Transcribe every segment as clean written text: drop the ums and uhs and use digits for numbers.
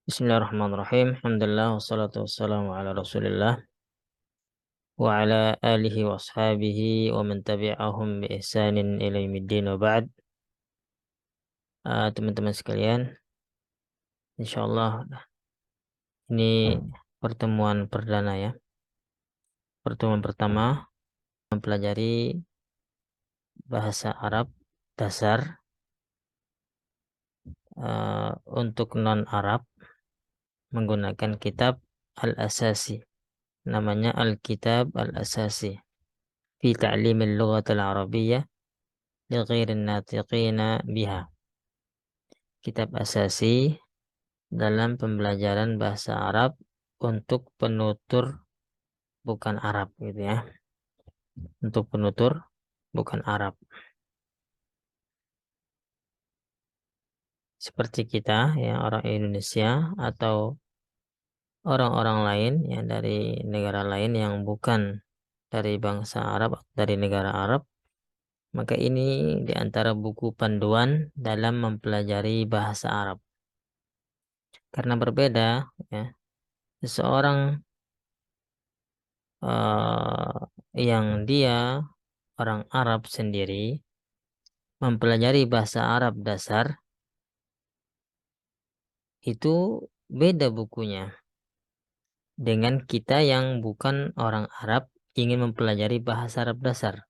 Bismillahirrahmanirrahim. Alhamdulillah wassalatu wassalamu ala Rasulillah wa ala alihi wa ashabihi wa man tabi'ahum bi ihsanin ila yaumiddin wa ba'd. Teman-teman sekalian, insyaallah ini pertemuan perdana ya. Pertemuan pertama mempelajari bahasa Arab dasar untuk non-Arab menggunakan kitab Al-Asasi. Namanya Al-Kitab Al-Asasi fi Ta'limil Lughatil Arabiyyah li ghairin natiqina biha. Kitab asasi dalam pembelajaran bahasa Arab untuk penutur bukan Arab gitu ya. Untuk penutur bukan Arab. Seperti kita ya, orang Indonesia atau orang-orang lain yang dari negara lain yang bukan dari bangsa Arab, dari negara Arab, maka ini di antara buku panduan dalam mempelajari bahasa Arab. Karena berbeda ya, seseorang yang dia orang Arab sendiri mempelajari bahasa Arab dasar itu beda bukunya dengan kita yang bukan orang Arab ingin mempelajari bahasa Arab dasar.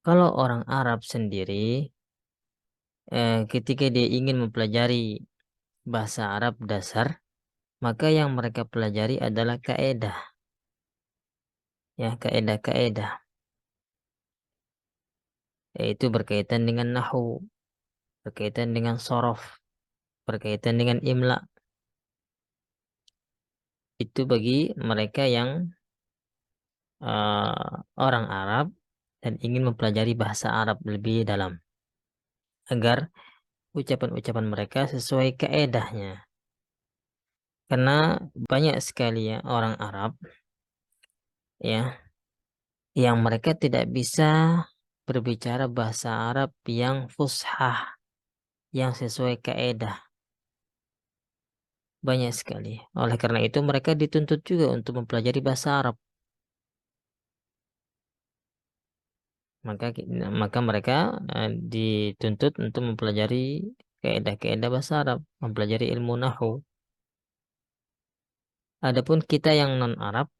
Kalau orang Arab sendiri ketika dia ingin mempelajari bahasa Arab dasar, maka yang mereka pelajari adalah kaedah, ya kaedah-kaedah, yaitu berkaitan dengan nahu, berkaitan dengan sorof, berkaitan dengan imla. Itu bagi mereka yang orang Arab dan ingin mempelajari bahasa Arab lebih dalam agar ucapan-ucapan mereka sesuai kaedahnya. Karena banyak sekali ya orang Arab ya yang mereka tidak bisa berbicara bahasa Arab yang fushah, yang sesuai kaedah. Banyak sekali. Oleh karena itu mereka dituntut juga untuk mempelajari bahasa Arab. Maka mereka dituntut untuk mempelajari kaedah-kaedah bahasa Arab, mempelajari ilmu nahu. Adapun kita yang non-Arab,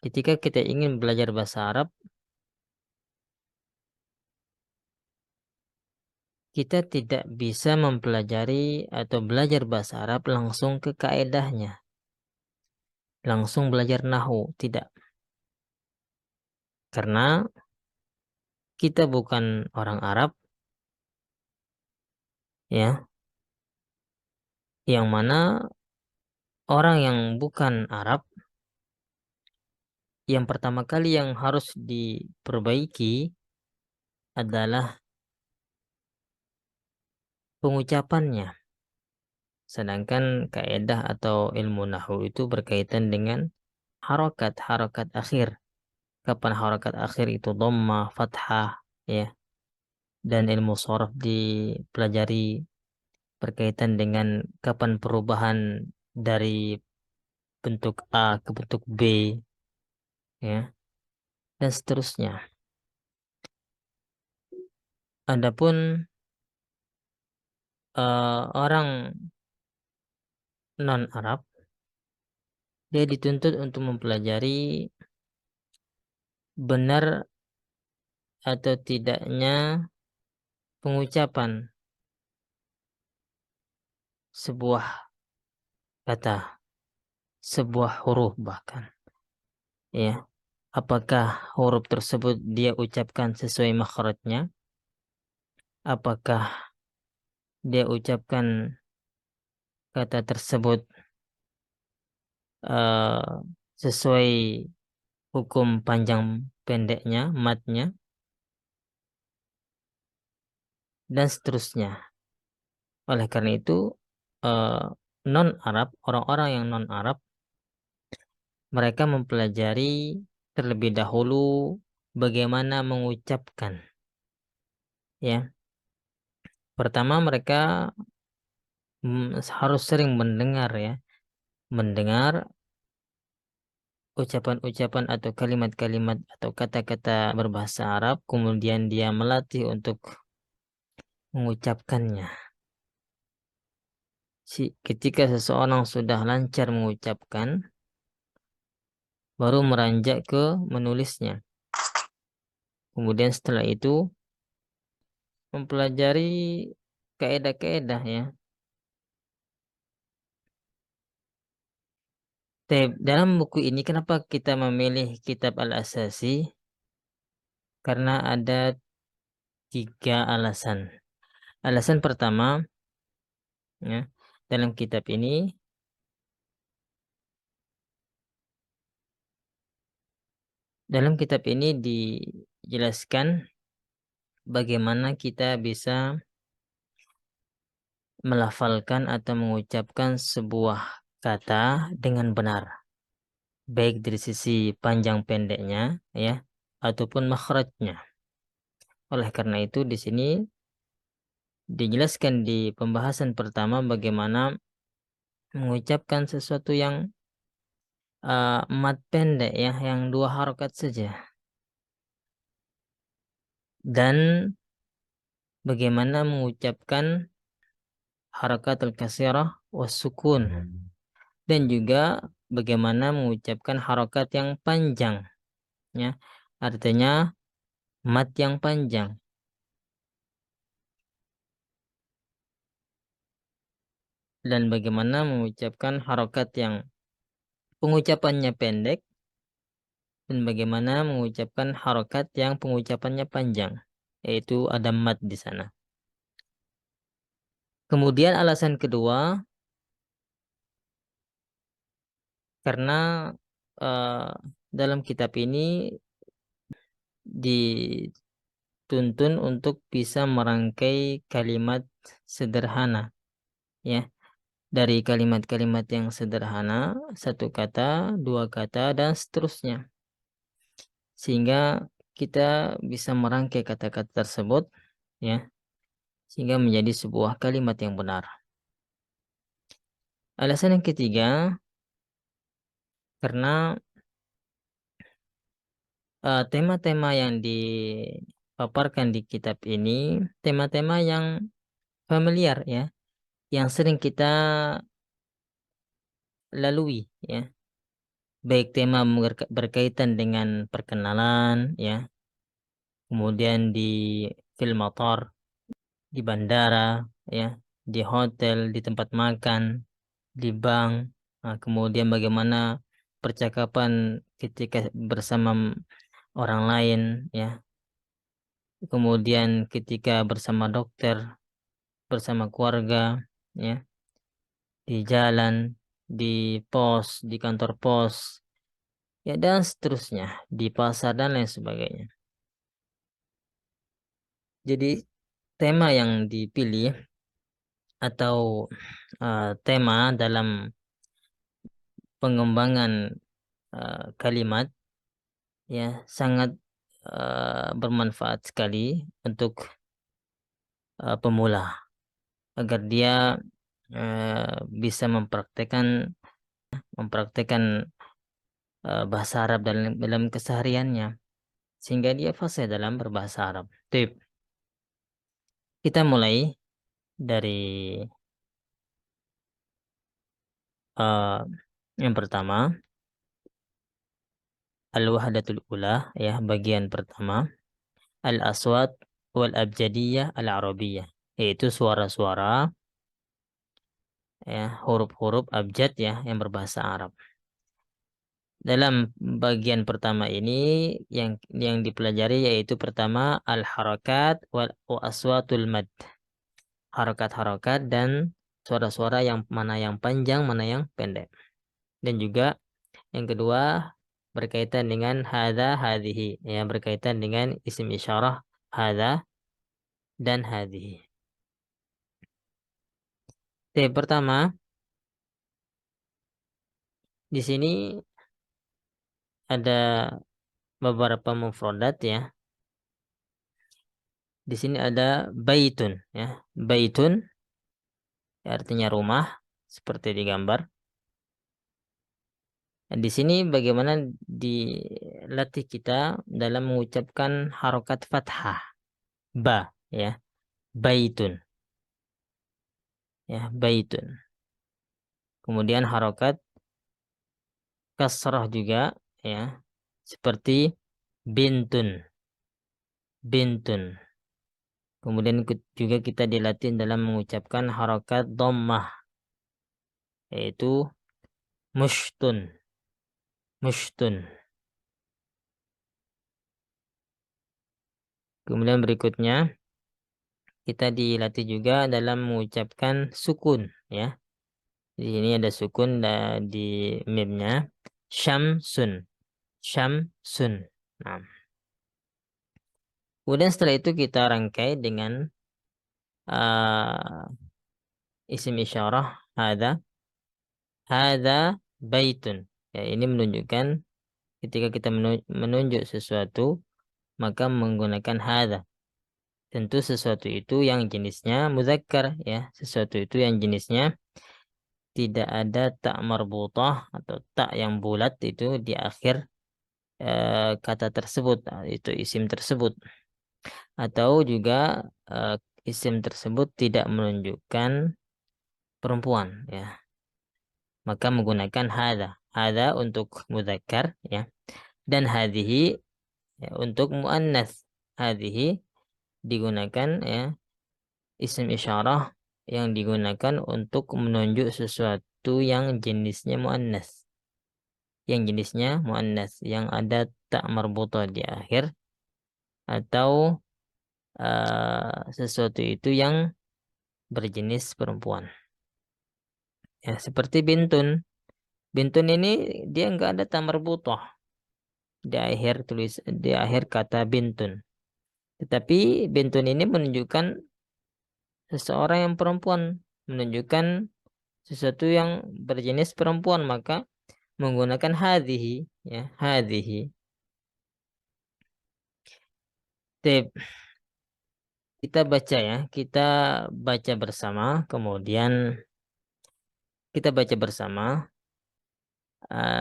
ketika kita ingin belajar bahasa Arab, kita tidak bisa mempelajari atau belajar bahasa Arab langsung ke kaedahnya, langsung belajar nahu, tidak. Karena kita bukan orang Arab, ya, yang mana orang yang bukan Arab, yang pertama kali yang harus diperbaiki adalah pengucapannya. Sedangkan kaedah atau ilmu nahu itu berkaitan dengan harokat akhir. Kapan harokat akhir itu dhamma, fathah, ya. Dan ilmu shorof dipelajari berkaitan dengan kapan perubahan dari bentuk A ke bentuk B, ya, dan seterusnya. Adapun orang non-Arab, dia dituntut untuk mempelajari benar atau tidaknya pengucapan sebuah kata, sebuah huruf bahkan, ya. Apakah huruf tersebut dia ucapkan sesuai makhrajnya? Apakah dia ucapkan kata tersebut uh, sesuai hukum panjang pendeknya, matnya, dan seterusnya. Oleh karena itu, non-Arab, orang-orang yang non-Arab, mereka mempelajari terlebih dahulu bagaimana mengucapkan, ya, Pertama, mereka harus sering mendengar ya, mendengar ucapan-ucapan atau kalimat-kalimat atau kata-kata berbahasa Arab, kemudian dia melatih untuk mengucapkannya. Ketika seseorang sudah lancar mengucapkan, baru meranjak ke menulisnya. Kemudian setelah itu mempelajari kaedah-kaedah ya. Dalam buku ini kenapa kita memilih kitab Al-Asasi? Karena ada 3 alasan. Alasan pertama, ya, dalam kitab ini, dijelaskan bagaimana kita bisa melafalkan atau mengucapkan sebuah kata dengan benar, baik dari sisi panjang pendeknya, ya, ataupun makhrajnya. Oleh karena itu, di sini dijelaskan di pembahasan pertama bagaimana mengucapkan sesuatu yang mat pendek ya, yang 2 harokat saja, dan bagaimana mengucapkan harakatul kasirah was sukun, dan juga bagaimana mengucapkan harokat yang panjang ya, artinya mat yang panjang, dan bagaimana mengucapkan harokat yang pengucapannya pendek, dan bagaimana mengucapkan harokat yang pengucapannya panjang, yaitu ada mat di sana. Kemudian alasan kedua, karena eh, dalam kitab ini dituntun untuk bisa merangkai kalimat sederhana, ya, dari kalimat-kalimat yang sederhana, 1 kata, 2 kata, dan seterusnya, sehingga kita bisa merangkai kata-kata tersebut, ya, sehingga menjadi sebuah kalimat yang benar. Alasan yang ketiga, karena tema-tema yang dipaparkan di kitab ini tema-tema yang familiar ya, yang sering kita lalui ya, baik tema berkaitan dengan perkenalan ya, kemudian di fil motor, di bandara ya, di hotel, di tempat makan, di bank. Nah, kemudian bagaimana percakapan ketika bersama orang lain ya, kemudian ketika bersama dokter, bersama keluarga ya, di jalan, di pos, di kantor pos ya, dan seterusnya, di pasar dan lain sebagainya. Jadi tema yang dipilih atau tema dalam pengembangan kalimat ya sangat bermanfaat sekali untuk pemula, agar dia bisa mempraktekkan bahasa Arab dalam kesehariannya, sehingga dia fasih dalam berbahasa Arab. Tip, kita mulai dari uh, yang pertama, al-wahdatul ula ya, bagian pertama, al-aswat wal abjadiyah al-arabiyah, yaitu suara-suara ya, huruf-huruf abjad ya yang berbahasa Arab. Dalam bagian pertama ini yang dipelajari yaitu pertama al-harakat wal aswatul mad. Harokat-harokat dan suara-suara yang mana yang panjang, mana yang pendek. Dan juga yang kedua berkaitan dengan hadza hadhihi, yang berkaitan dengan isim isyarah hadza dan hadhihi. Oke, pertama di sini ada beberapa mufradat ya. Di sini ada baitun, ya. Baitun artinya rumah, seperti di gambar. Dan di sini bagaimana dilatih kita dalam mengucapkan harokat fathah, ba, ya, baitun, ya, baitun. Kemudian harokat kasrah juga, ya, seperti bintun, bintun. Kemudian juga kita dilatih dalam mengucapkan harokat dhammah, yaitu mushtun, mushtun. Kemudian berikutnya kita dilatih juga dalam mengucapkan sukun, ya. Di sini ada sukun di mimnya, syamsun, syamsun. Nah, kemudian setelah itu kita rangkai dengan uh, isim isyarah hada baitun. Ya, ini menunjukkan ketika kita menunjuk sesuatu maka menggunakan hada. Tentu sesuatu itu yang jenisnya muzakkar, ya, sesuatu itu yang jenisnya tidak ada tak marbutah atau tak yang bulat itu di akhir kata tersebut, itu isim tersebut, atau juga eh, isim tersebut tidak menunjukkan perempuan, ya, maka menggunakan hada untuk mudzakkar, ya, dan hadhihi, ya, untuk muannats. Hadhihi digunakan, ya, isim isyarah yang digunakan untuk menunjuk sesuatu yang jenisnya muannats, yang ada tak marbutah di akhir, atau sesuatu itu yang berjenis perempuan. Ya, seperti bintun. Bintun ini dia nggak ada tamar butoh di akhir kata bintun. Tetapi bintun ini menunjukkan seseorang yang perempuan, menunjukkan sesuatu yang berjenis perempuan, maka menggunakan hadhihi, ya, hadhihi. Tip, kita baca, ya, kita baca bersama, kemudian kita baca bersama.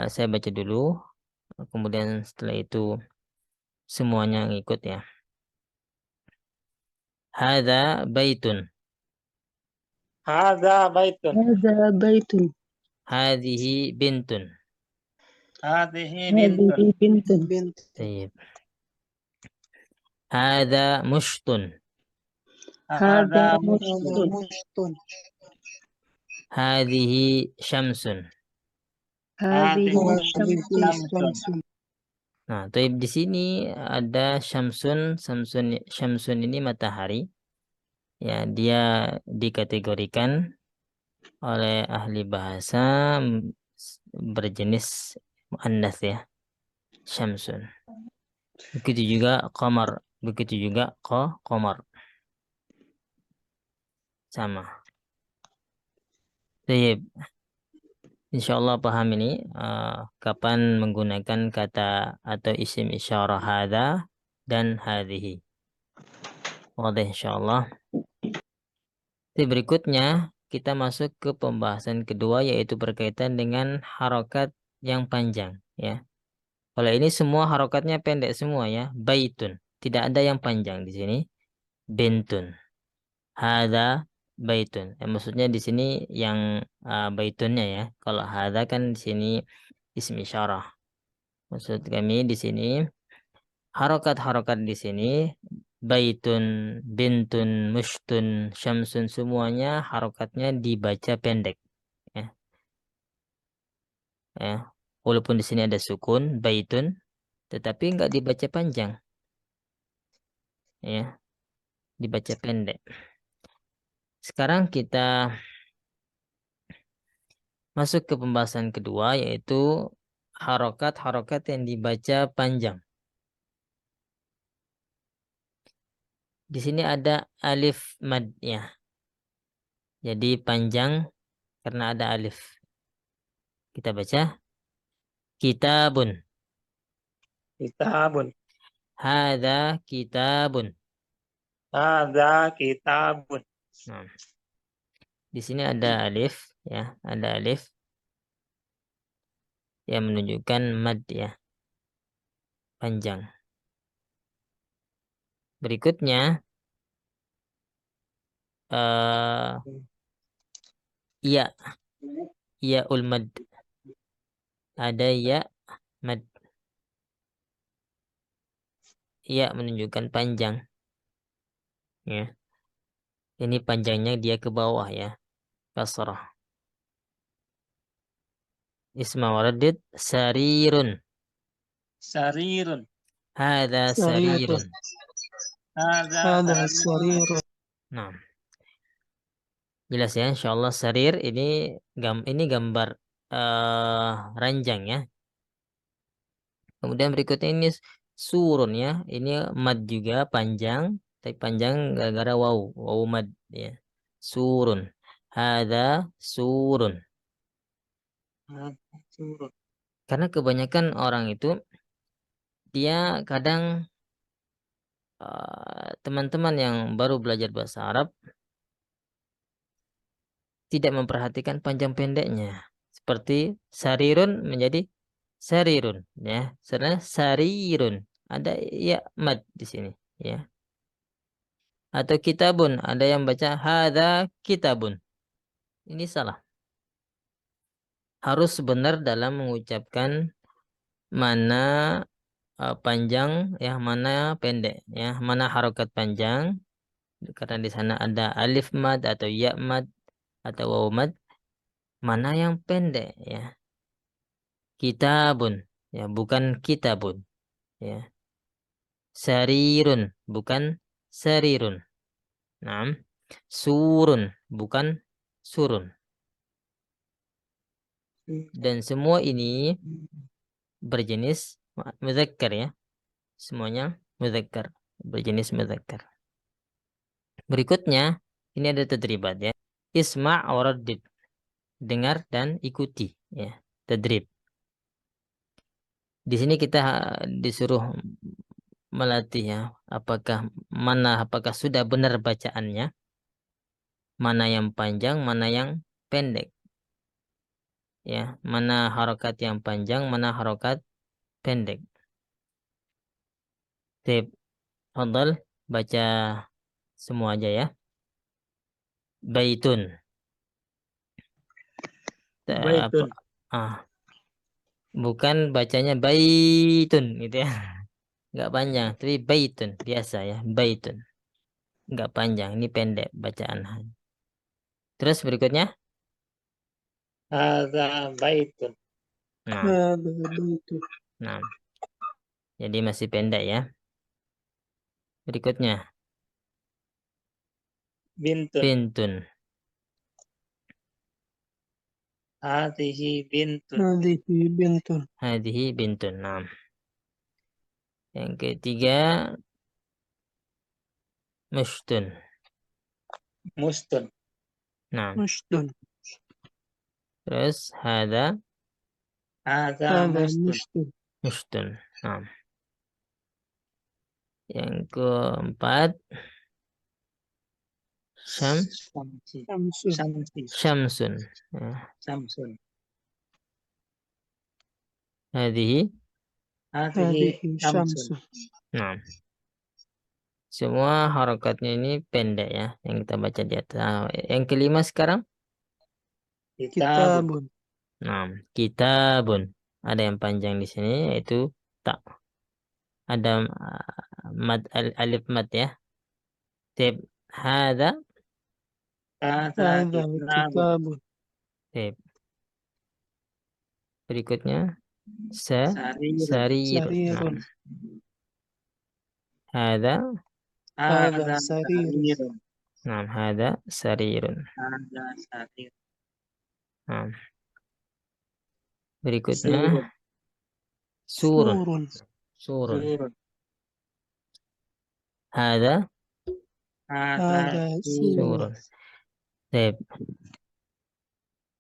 Saya baca dulu, kemudian setelah itu semuanya ngikut, ya. Hada baitun. هذا بيت. هذا بيت. Hadihi bintun. هذه بنت. هذه بنت. Tayyib. Hada mushtun. هذا هذا مشط. Hadihi syamsun. هذه هذه شمس. شمس. Nah, tayyib, di sini ada syamsun. Syamsun ini matahari. Ya, dia dikategorikan oleh ahli bahasa berjenis muannats, ya, syamsun. Begitu juga qamar, begitu juga qamar. Sama. Tayyib. Insya Allah paham ini kapan menggunakan kata atau isim isyarah hada dan hadhihi. Wadah, insya Allah. Jadi berikutnya kita masuk ke pembahasan kedua, yaitu berkaitan dengan harokat yang panjang, ya. Kalau ini semua harokatnya pendek semua, ya. Baitun, tidak ada yang panjang di sini. Bintun, hada baitun. Maksudnya di sini yang baitunnya, ya. Kalau hada kan di sini isim isyarah. Maksud kami di sini harokat-harokat di sini baitun, bintun, mushtun, syamsun, semuanya harokatnya dibaca pendek, ya. Ya. Walaupun di sini ada sukun baitun, tetapi nggak dibaca panjang, ya, dibaca pendek. Sekarang kita masuk ke pembahasan kedua, yaitu harokat-harokat yang dibaca panjang. Di sini ada alif mad, ya. Jadi panjang karena ada alif. Kita baca kitabun. كتاب. Hada kitabun. Hadza kitabun. Nah, di sini ada alif ya, ada alif yang menunjukkan mad ya, panjang. Berikutnya ya, ya mad. Ada ya mad. Ya menunjukkan panjang. Ya. Ini panjangnya dia ke bawah ya. Kasrah. Isma waradid sarirun. Sarirun. Hadza sarirun. Hadza هذا sarirun. سرير. Nah, jelas ya, insyaallah sarir ini ini gambar ranjang ya. Kemudian berikutnya ini surun ya. Ini mad juga panjang, tapi panjang gara-gara waw mad ya. Surun. Hadza surun. Hadza surun. Karena kebanyakan orang itu dia kadang teman-teman yang baru belajar bahasa Arab tidak memperhatikan panjang pendeknya. Seperti sarirun menjadi sarirun ya. Sebenarnya sarirun. Ada ya mad di sini ya. Atau kitabun, ada yang baca hadza kitabun. Ini salah. Harus benar dalam mengucapkan mana panjang ya, mana pendek ya, mana harokat panjang karena di sana ada alif mad atau ya mad atau waw mad, mana yang pendek ya. Kitabun ya, bukan kitabun ya. Sarirun bukan sarirun. Nah, surun bukan surun. Dan semua ini berjenis mudzakkar ya. Semuanya mudzakkar, berjenis mudzakkar. Berikutnya ini ada tadribat ya. Isma' waraddid. Dengar dan ikuti ya. Tadrib. Di sini kita disuruh melatih ya, apakah sudah benar bacaannya, mana yang panjang, mana yang pendek. Ya, mana harokat yang panjang, mana harokat pendek. Tip, fadal, baca semua aja ya. Baitun. Baitun. Bukan bacanya baitun gitu ya. Enggak panjang, tapi baitun biasa ya, baitun. Enggak panjang, ini pendek bacaan. Terus berikutnya, Hadza baitun. nah, هذا بيت. nah, jadi masih pendek ya. Berikutnya, Bintun. bintun. Hadhihi bintun. هذه بنت. Hadhihi bintun. Nah. Yang ketiga, mushtun. Mustun. Nah, مشط. terus hada Hadza هذا mustun. مشط. mushtun. Nah, yang keempat, Samsi. شمس. Samsi. syamsun. Ya. Samsun. Hadhihi. Hadhihi هذه samsun. شمس. Nah, semua harokatnya ini pendek ya, yang kita baca di atas. Nah, yang kelima sekarang, Kitabun. كتاب. nah, kitabun. Ada yang panjang di sini yaitu tak. Ada mad alif mad ya. Tip hada. Hadza هذا kitabun. كتاب. Tip. Berikutnya sa Sarirun. sarirun. سرير. Nah, hada. هذا Hadza سرير. sarirun. Nah, hada sarirun. Hadza sarir. Nah, berikutnya Surun. surun. سور. Surun. Surun. Hada Hadza هذا surun. سور. surun. Tip.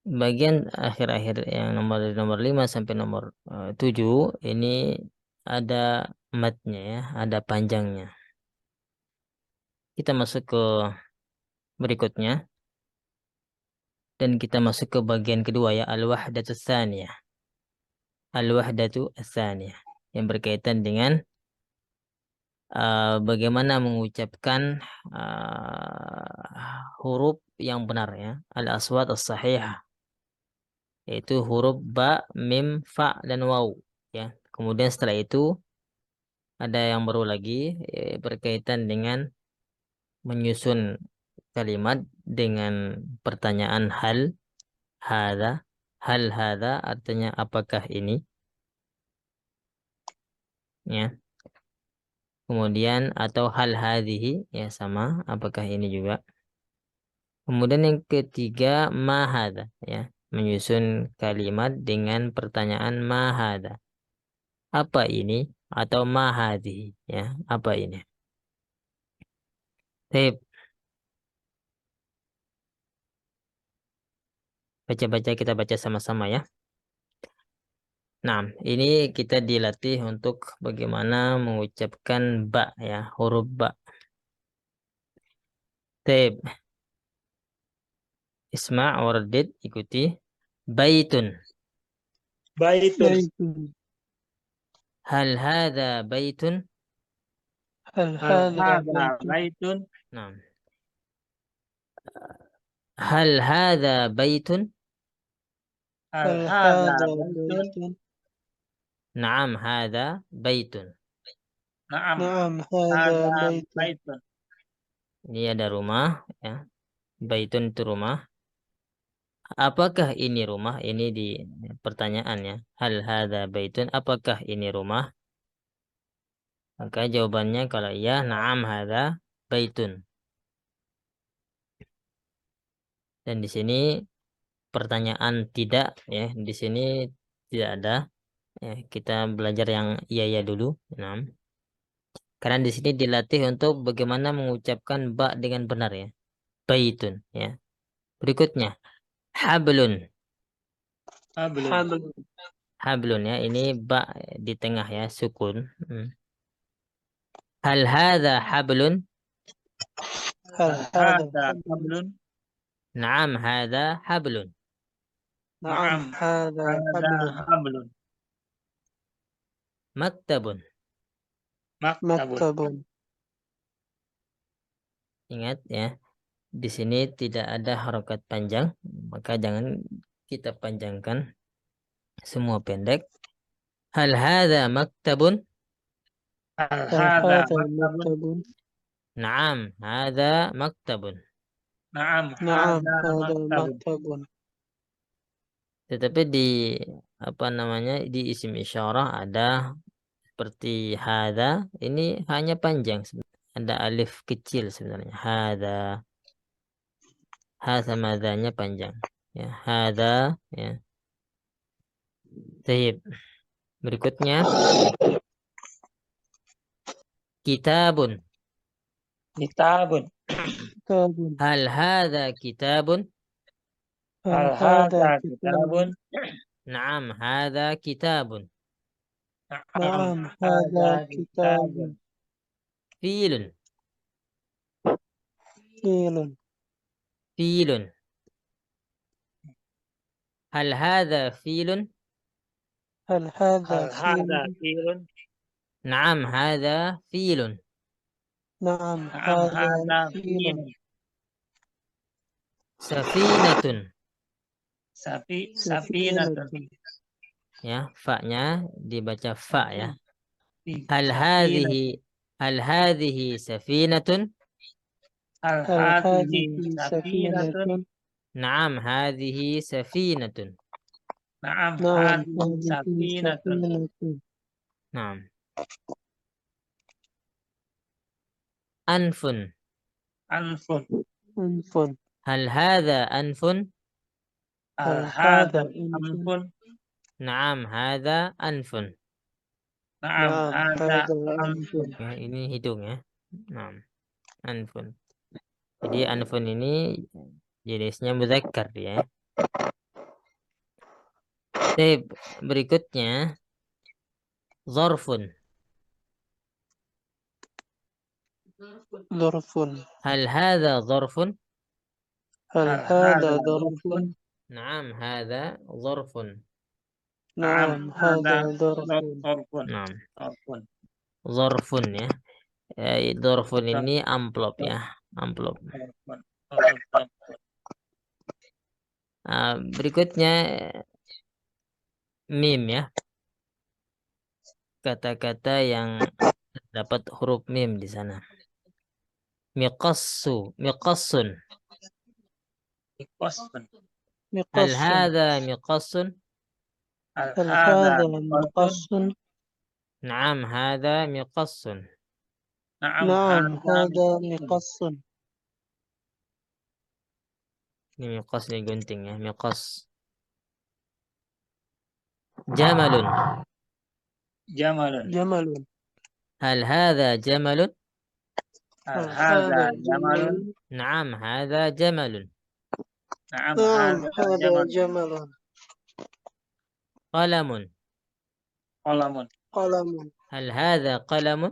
Bagian akhir-akhir yang nomor 5 sampai nomor 7 ini ada matnya ya, ada panjangnya. Kita masuk ke berikutnya. Dan kita masuk ke bagian kedua ya. Al-wahdatu tsaniyah. Al-wahdatu tsaniyah. Yang berkaitan dengan bagaimana mengucapkan huruf yang benar ya. Al-aswat as-sahihah. Yaitu huruf ba, mim, fa, dan waw. Ya. Kemudian setelah itu ada yang baru lagi berkaitan dengan menyusun kalimat dengan pertanyaan hada, hal hada artinya apakah ini, ya. Kemudian atau hal hadhihi ya sama, apakah ini juga. Kemudian yang ketiga ma hada ya, menyusun kalimat dengan pertanyaan ma hada. Apa ini atau ma hadhihi ya, apa ini. Baik, baca-baca kita baca sama-sama ya. Nah, ini kita dilatih untuk bagaimana mengucapkan ba ya, huruf ba. Baik, isma' wardid, ikuti. Baitun. Baitun. بيت. Hal hadza baitun? هل Hal هذا hadza بيت؟ baitun. Nah. Hal hadza baitun? Hal هل hadza هذا baitun. بيت؟ Naam, hadza baitun. Naam. نعم هذا Hadza بيت. baitun. Ini ada rumah ya. Baitun itu rumah. Apakah ini rumah? Ini di pertanyaannya. Hal hadza baitun? Apakah ini rumah? Maka jawabannya kalau iya, na'am hadza baitun. Dan di sini pertanyaan tidak ya. Di sini tidak ada. Ya, kita belajar yang iya dulu. Nah, karena di sini dilatih untuk bagaimana mengucapkan ba dengan benar ya. Baitun ya. Berikutnya hablun. Hablun. حبل. Hablun ya. Ini ba di tengah ya, sukun. Hal hadza hablun? هل Hal هذا hadza حبل؟ hablun. Naam, hadza hablun. نعم Naam. هذا Hadza حبل. hablun. Maktabun. Maktabun. مكتب. Ingat ya, di sini tidak ada harokat panjang, maka jangan kita panjangkan, semua pendek. Hal hadza maktabun? Hal هل hadza هذا maktabun. مكتب؟ Naam, hadza maktabun. Naam. نعم Hadza هذا maktabun. مكتب. Tetapi di apa namanya, di isim isyarah ada seperti hadza, ini hanya panjang sebenarnya. Ada alif kecil sebenarnya. Hadza madzanya panjang. Ya, hadza ya. Baik. Berikutnya kitabun. Kitabun. كتاب. Hal hadza kitabun? هل Hal هذا hadza كتاب؟ kitabun. Naam, hadza kitabun. Naam. نعم Hadza هذا kitabun. كتاب. Filun. فيل. Filun. Hal hadza filun? هل هذا Hal فيل؟ hadza filun. Naam, hadza filun. نعم Naam. هذا Hadza فيل. filun. Safinatun. Safinatun. سفينة. Ya, fa-nya dibaca fa ya. Hal Safinatun. hadhihi hal hadhihi safinatun? Hal هل hadhihi هذه safinatun. سفينة؟ Naam, hadhihi safinatun. Naam. نعم Hadhihi هذه safinatun. سفينة. Naam. Anfun. Anfun. أنف. Hal hadza anfun? Hal هل hadza هذا أنف؟ anfun. Naam, hadza anfun. Naam. نعم Hadza هذا أنف. anfun. Ya, ini hidung ya. Naam, anfun. Jadi anfun ini jenisnya mudzakkar ya. Baik, berikutnya zarfun. ظرف. هل هذا ظرف؟ هل هل هذا هذا ظرف؟ ظرف؟ نعم هذا ظرف. نعم نعم هذا هذا ظرف. ظرف. نعم ظرف. ظرف ya. ظرف ظرف. ini amplop ya, amplop. ظرف. Berikutnya mim ya, kata-kata yang dapat huruf mim di sana. Miqassu, miqassun. مقص. Hal مقص. hadha miqassun? هل هل هذا هذا مقص؟ مقص؟ Naam hadha miqassun. نعم نعم هذا هذا مقص. مقص. Ini miqas ini gunting ya, miqas. Jamalun. جمل. جمل. Hal hadha jamalun? هل هل هذا هذا جمل؟ جمل؟ Naam hadha jamalun. نعم نعم هذا هذا جمل. جمل. Qalamun. قلم. قلم. Hal hadha qalamun?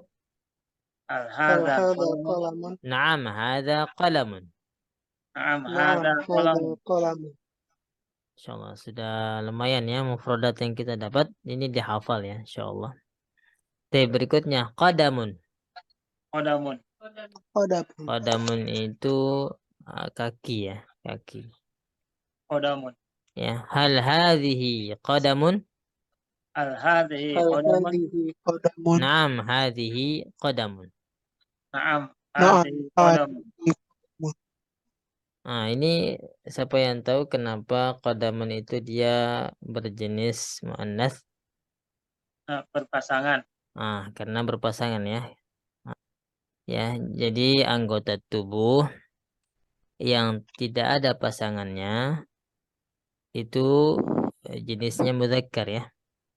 هل هل هذا هذا قلم؟ قلم؟ Naam hadha qalamun. نعم نعم هذا قلم. هذا قلم. Insyaallah sudah lumayan ya mufradat yang kita dapat. Ini dihafal ya insyaallah. Berikutnya qadamun. قدم. قدم. Qadamun itu kaki ya, kaki. قدم. Ya, hal hadhihi qadamun? هل هذه هل قدم؟ هذه قدم؟ Naam hadhihi qadamun. نعم نعم هذه قدم. هذه قدم. Nah, ini siapa yang tahu kenapa qadamun itu dia berjenis muannats? Berpasangan. Karena berpasangan ya. Ya, jadi anggota tubuh yang tidak ada pasangannya itu jenisnya mudzakkar ya.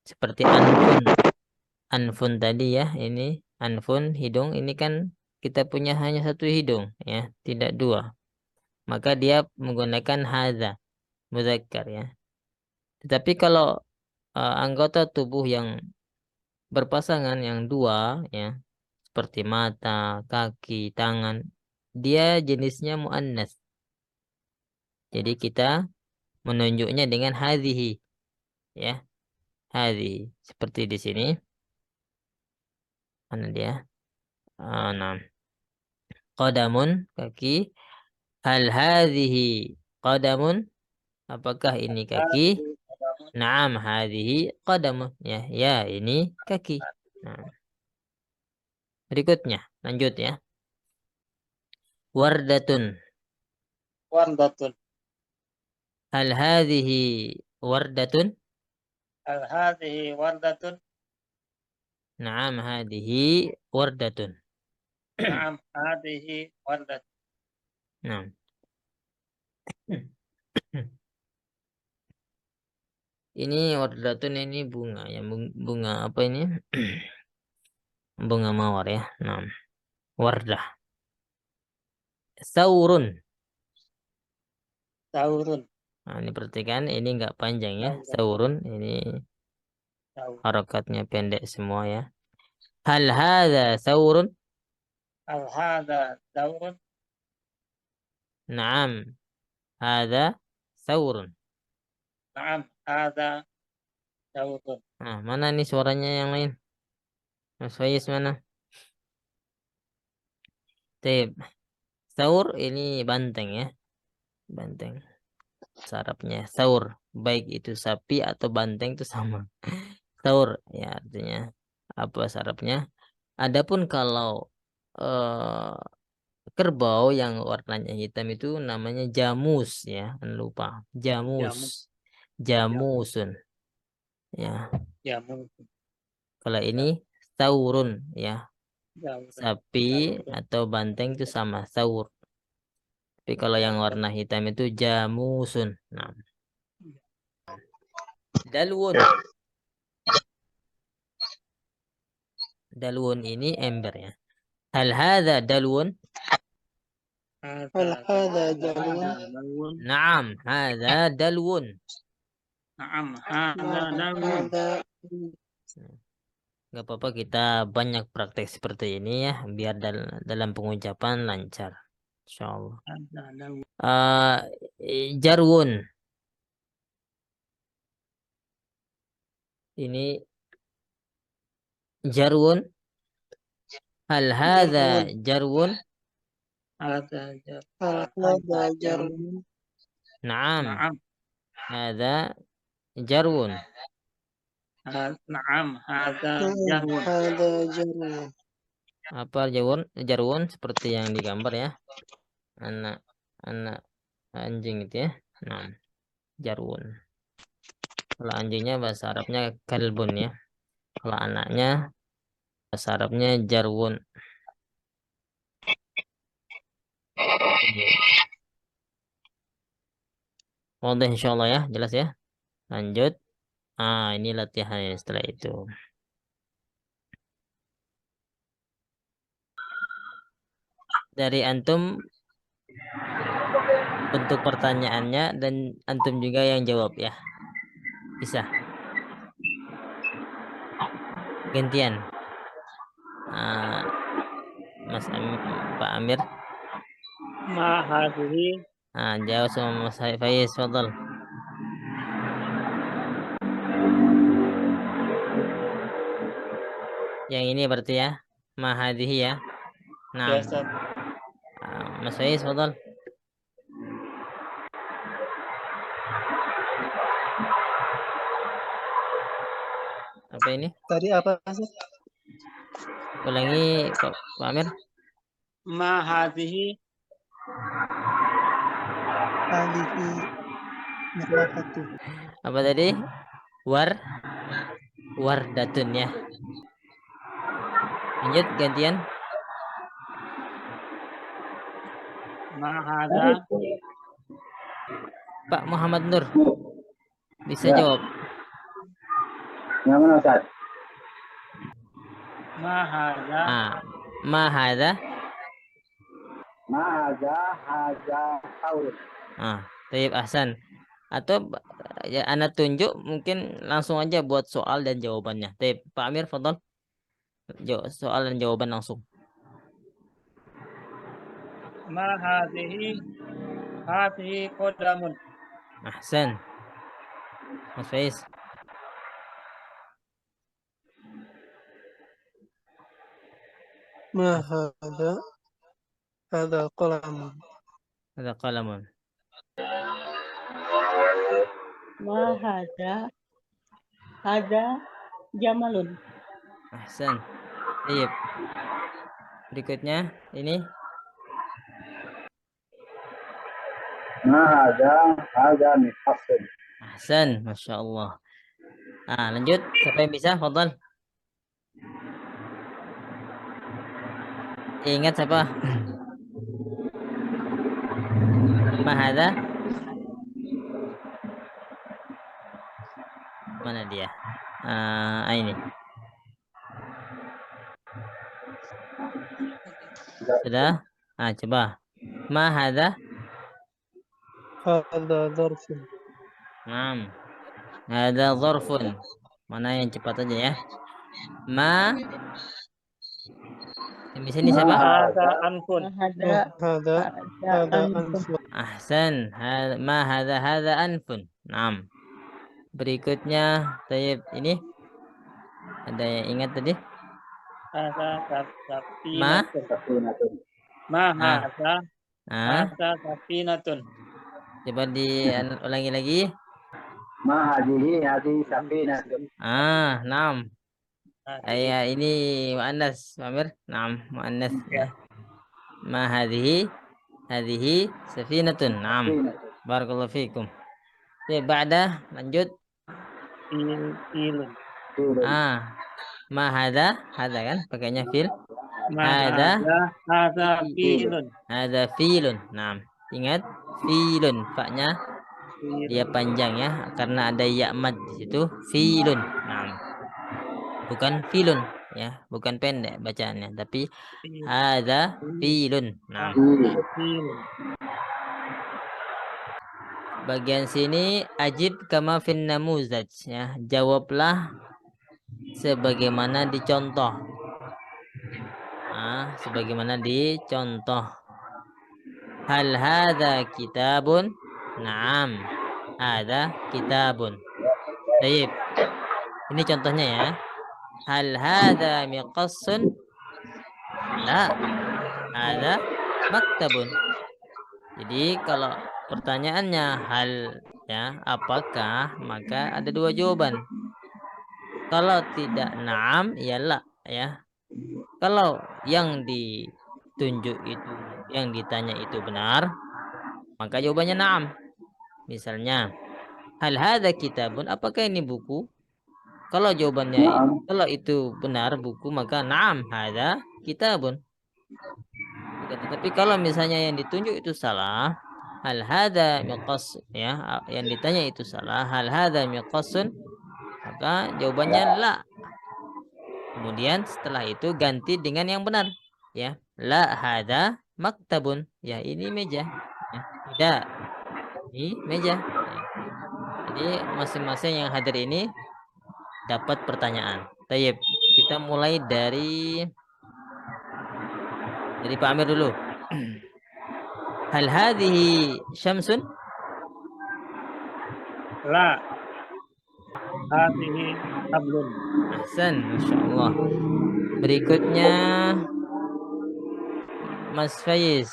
Seperti anfun. Anfun tadi ya, ini anfun hidung, ini kan kita punya hanya satu hidung ya, tidak dua. Maka dia menggunakan hadza mudzakkar ya. Tetapi kalau anggota tubuh yang berpasangan yang dua ya, seperti mata, kaki, tangan, dia jenisnya muannats. Jadi kita menunjuknya dengan hadhihi ya. Hadhihi seperti di sini. Mana dia? Nah, qadamun kaki. Hal hadhihi qadamun? Apakah ini kaki? هذه قدم. Naam hadhihi qadamun. Ya, ya ini kaki. Nah, berikutnya lanjut ya. Wardatun. وردة. Hal hadhihi wardatun? هل هذه وردة؟ Naam hadhihi wardatun. نعم هذه وردة. Nah. Ini wardatun ini bunga ya, bunga apa ini? Bunga mawar ya. Nah, wardah. Saurun. ثور. Nah, ini perhatikan ini enggak panjang ya. ثور. Saurun ini ثور. harokatnya pendek semua ya. Hal hadza saurun? هل هذا ثور؟ Naam. Hadza saurun. نعم هذا ثور. Nah, mana nih suaranya yang lain? Mas Faiz mana? Tip. Saur ini banteng ya. Banteng. Sarapnya saur. Baik itu sapi atau banteng itu sama. Saur ya artinya apa sarapnya. Adapun kalau kerbau yang warnanya hitam itu namanya jamus ya. Jangan lupa. Jamus. Jamus. Jamusun. Ya. Jamus. Kalau ini saurun ya. ثور. Sapi atau banteng itu sama saur. Tapi kalau yang warna hitam itu jamusun. Nah. Dalwun. Dalwun ini ember ya. Hal hadza dalwun? هل هذا جمل؟ دلو. Naam, hadza dalwun. نعم هذا نعم دلو. هذا Nggak apa-apa kita banyak praktek seperti ini ya, biar dalam pengucapan lancar. Insyaallah. هذا دور Jarwun. Ini jarwun. Hal hadza jarwun. jarwun? هذا جر Hal hadza jarwun. Naam. نعم Hadza jarwun. نعم هذا جر Hadza jarwun. Apa jarwun? Jarwun seperti yang digambar ya. Anak anjing itu ya. Naam. Jarwun. Kalau anjingnya bahasa Arabnya kalbun ya. Kalau anaknya bahasa Arabnya jarwun. Iya. Mudah insyaallah ya, jelas ya. Lanjut. Ini latihan setelah itu. Dari antum bentuk pertanyaannya dan antum juga yang jawab ya. Bisa. Gantian. Pak Amir. ما هذه Jawab sama Mas Faiz, fadal. Yang ini berarti ya. Mahadihi ya. Nah, يا أستاذ Mas Faiz, fadal. Apa ini? Tadi apa sih? Ulangi Pak Amir. ما هذه Alihi mirwahatu. Apa tadi? Wardatun ya. Lanjut gantian. ما هذا Pak Muhammad Nur. Bisa jawab. Yang mana Ustaz? ما هذا Ma hadza? Haza taurus. Tayyib ahsan. Atau ya Anda tunjuk mungkin langsung aja buat soal dan jawabannya. Tayyib, Pak Amir, fadal. Soal dan jawaban langsung. ما هذه قدم Ahsan. Mas Faiz. Ma hadza? Hadza qalamun. Ada qalamun. Ma hada jamalun. Ahsan. Tayyib. Berikutnya ini Haza mifassil. Ahsan, Masya Allah. Lanjut. Siapa yang bisa? Fadal. Ingat siapa? Mahada. Mana dia? Ini. Sudah? Coba. Mahada. Hadza dzarfun. Naam. Ada dzarfun. Mana yang cepat aja ya? Yang bisa ini siapa? هذا أنف Hadza anfun. Ahsan. Ma hadza anfun. Naam. Berikutnya tayyib ini. Ada yang ingat tadi? هذا Ma? سفينة ما هذا هذا سفينة Coba diulangi lagi. Hadi safina. Naam. Ini muannas, Amir. Naam, muannas ya. Ma hadhihi safinatun. Naam. Barakallahu fikum. Ba'da lanjut. فيل Ma hadza kan pakainya fil. ما هذا فيل Hadza filun. Naam. Ingat filun, faknya dia panjang ya karena ada ya mad di situ. Filun. Naam. Bukan filun ya, bukan pendek bacaannya tapi hadza filun. Naam. Bagian sini ajib kama fin namuzaj ya, jawablah sebagaimana dicontoh. Sebagaimana dicontoh. Hal hadza kitabun? Naam. Hadza kitabun. Baik. Ini contohnya ya. Hal hadza miqassun? La. Hadza maktabun. Jadi kalau pertanyaannya hal ya, apakah, maka ada dua jawaban. Kalau tidak naam, ya la ya. Kalau yang ditunjuk itu, yang ditanya itu benar, maka jawabannya naam. Misalnya, hal hadza kitabun, apakah ini buku? Kalau jawabannya kalau itu benar buku, maka naam hadza kitabun. Tetapi kalau misalnya yang ditunjuk itu salah, hal hadza miqas ya, yang ditanya itu salah, hal hadza miqasun, maka jawabannya la. Kemudian setelah itu ganti dengan yang benar ya. La hadza maktabun. Ya, ini meja. Ya, tidak. Ini meja. Ya. Jadi masing-masing yang hadir ini dapat pertanyaan. Tayyib. Kita mulai dari Pak Amir dulu. Hal hadhihi syamsun? La. Hadhihi hablun. Ahsan, masyaallah. Berikutnya Mas Faiz.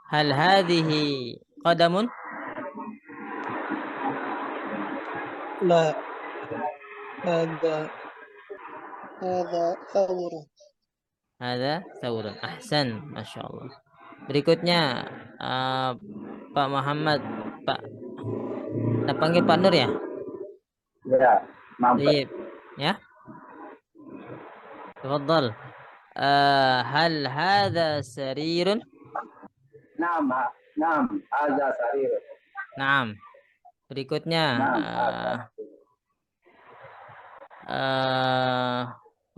Hal hadhihi qadamun? La. Hada thawrun. Hada thawrun. Ahsan, masyaallah. Berikutnya Pak Muhammad, Pak. Kita panggil Pak Nur ya? Ya, mampir. Ya. Tafadhal. Hal hadha sarirun? Naam, hadza sarir. Naam. Berikutnya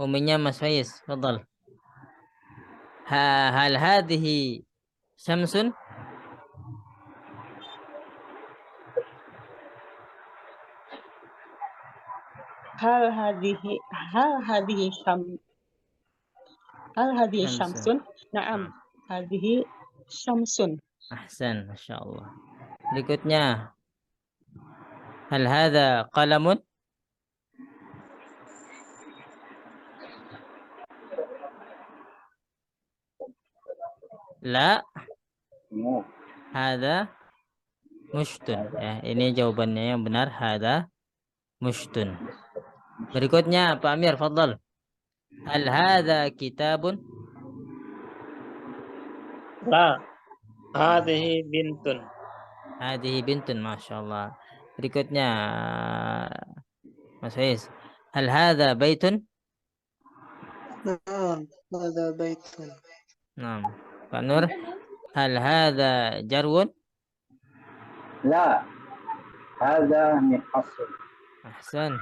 uminya Mas Faiz, tafadhal. Hal hadhihi syamsun? Hal hadhihi syamsun? Naam. Hadhihi syamsun. Ahsan, masyaallah. Berikutnya hal hadha qalamun? La. Hadha mushtun. Ya, ini jawabannya yang benar, hadha mushtun. Berikutnya Pak Amir, fadhal. Hal hadha kitabun? La. Hadhihi bintun. Hadhihi bintun, masyaallah. Berikutnya Mas Faiz. Hal hadha baitun? Naam, hadha baitun. Naam. Pak Nur. Hal hadha jarwun? La. Hadza miqasun. Ahsan.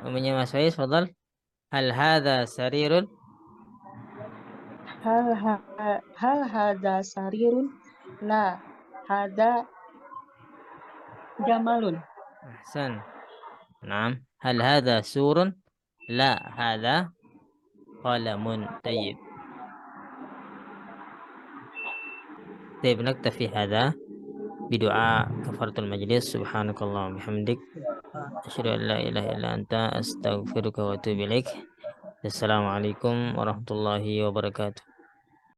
Uminya Mas Faiz, fadhal. Hal hadha sarirun? Hal hadza sarirun? La. Hadza jamalun. Ahsan. Naam. Hal hadha surun? La, hadha qalamun. Tayyib. طيب نكتفي هذا بدعاء كفارة المجلس. سبحانك اللهم وبحمدك أشهد أن لا إله إلا أنت أستغفرك وأتوب إليك. السلام عليكم ورحمة الله وبركاته.